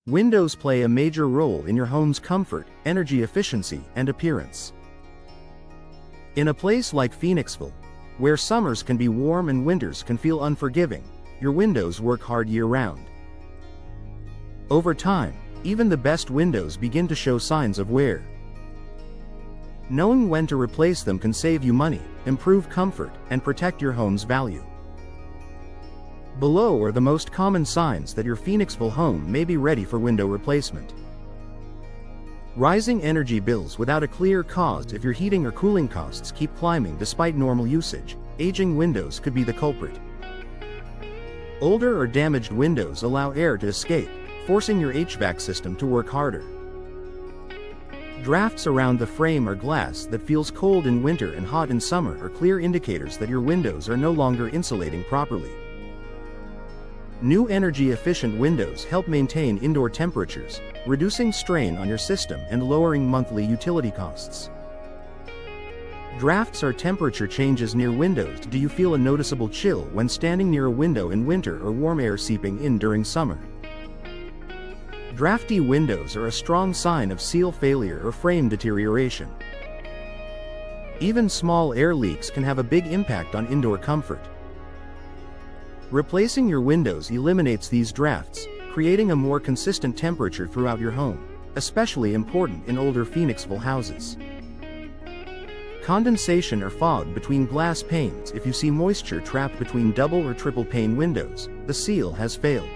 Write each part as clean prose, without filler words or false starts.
Windows play a major role in your home's comfort, energy efficiency, and appearance. In a place like Phoenixville, where summers can be warm and winters can feel unforgiving, your windows work hard year-round. Over time, even the best windows begin to show signs of wear. Knowing when to replace them can save you money, improve comfort, and protect your home's value. Below are the most common signs that your Phoenixville home may be ready for window replacement. Rising energy bills without a clear cause. If your heating or cooling costs keep climbing despite normal usage, aging windows could be the culprit. Older or damaged windows allow air to escape, forcing your HVAC system to work harder. Drafts around the frame or glass that feels cold in winter and hot in summer are clear indicators that your windows are no longer insulating properly. New energy-efficient windows help maintain indoor temperatures, reducing strain on your system and lowering monthly utility costs. Drafts are temperature changes near windows. Do you feel a noticeable chill when standing near a window in winter or warm air seeping in during summer? Drafty windows are a strong sign of seal failure or frame deterioration. Even small air leaks can have a big impact on indoor comfort. Replacing your windows eliminates these drafts, creating a more consistent temperature throughout your home, especially important in older Phoenixville houses. Condensation or fog between glass panes. If you see moisture trapped between double or triple pane windows, the seal has failed.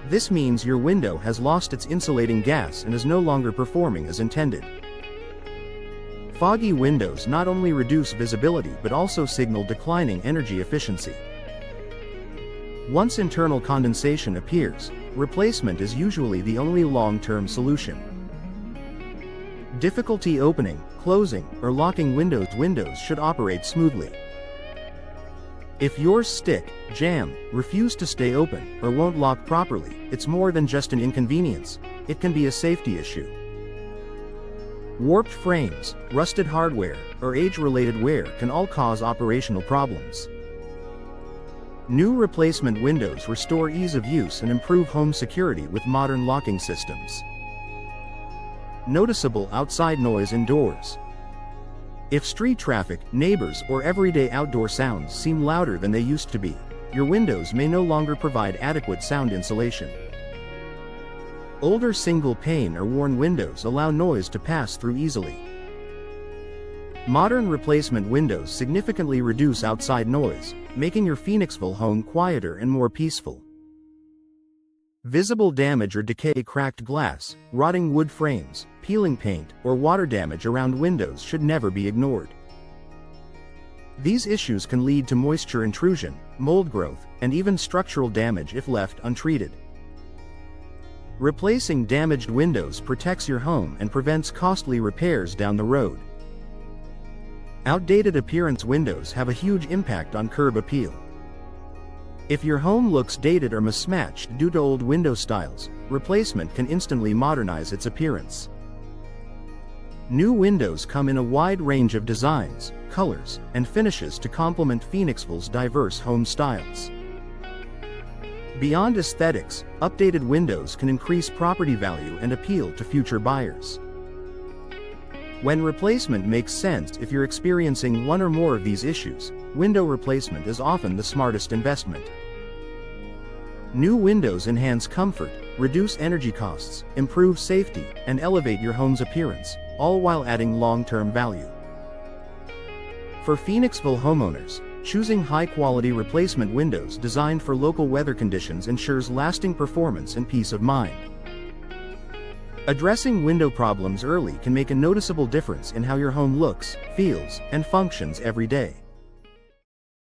This means your window has lost its insulating gas and is no longer performing as intended. Foggy windows not only reduce visibility but also signal declining energy efficiency. Once internal condensation appears, replacement is usually the only long-term solution. Difficulty opening, closing, or locking windows. Windows should operate smoothly. If yours stick, jam, refuse to stay open, or won't lock properly, it's more than just an inconvenience, it can be a safety issue. Warped frames, rusted hardware, or age-related wear can all cause operational problems. New replacement windows restore ease of use and improve home security with modern locking systems. Noticeable outside noise indoors. If street traffic, neighbors, or everyday outdoor sounds seem louder than they used to be, your windows may no longer provide adequate sound insulation. Older single-pane or worn windows allow noise to pass through easily. Modern replacement windows significantly reduce outside noise, making your Phoenixville home quieter and more peaceful. Visible damage or decay. Cracked glass, rotting wood frames, peeling paint, or water damage around windows should never be ignored. These issues can lead to moisture intrusion, mold growth, and even structural damage if left untreated. Replacing damaged windows protects your home and prevents costly repairs down the road. Outdated appearance. Windows have a huge impact on curb appeal. If your home looks dated or mismatched due to old window styles, replacement can instantly modernize its appearance. New windows come in a wide range of designs, colors, and finishes to complement Phoenixville's diverse home styles. Beyond aesthetics, updated windows can increase property value and appeal to future buyers. When replacement makes sense. If you're experiencing one or more of these issues, window replacement is often the smartest investment. New windows enhance comfort, reduce energy costs, improve safety, and elevate your home's appearance, all while adding long-term value. For Phoenixville homeowners, choosing high-quality replacement windows designed for local weather conditions ensures lasting performance and peace of mind. Addressing window problems early can make a noticeable difference in how your home looks, feels, and functions every day.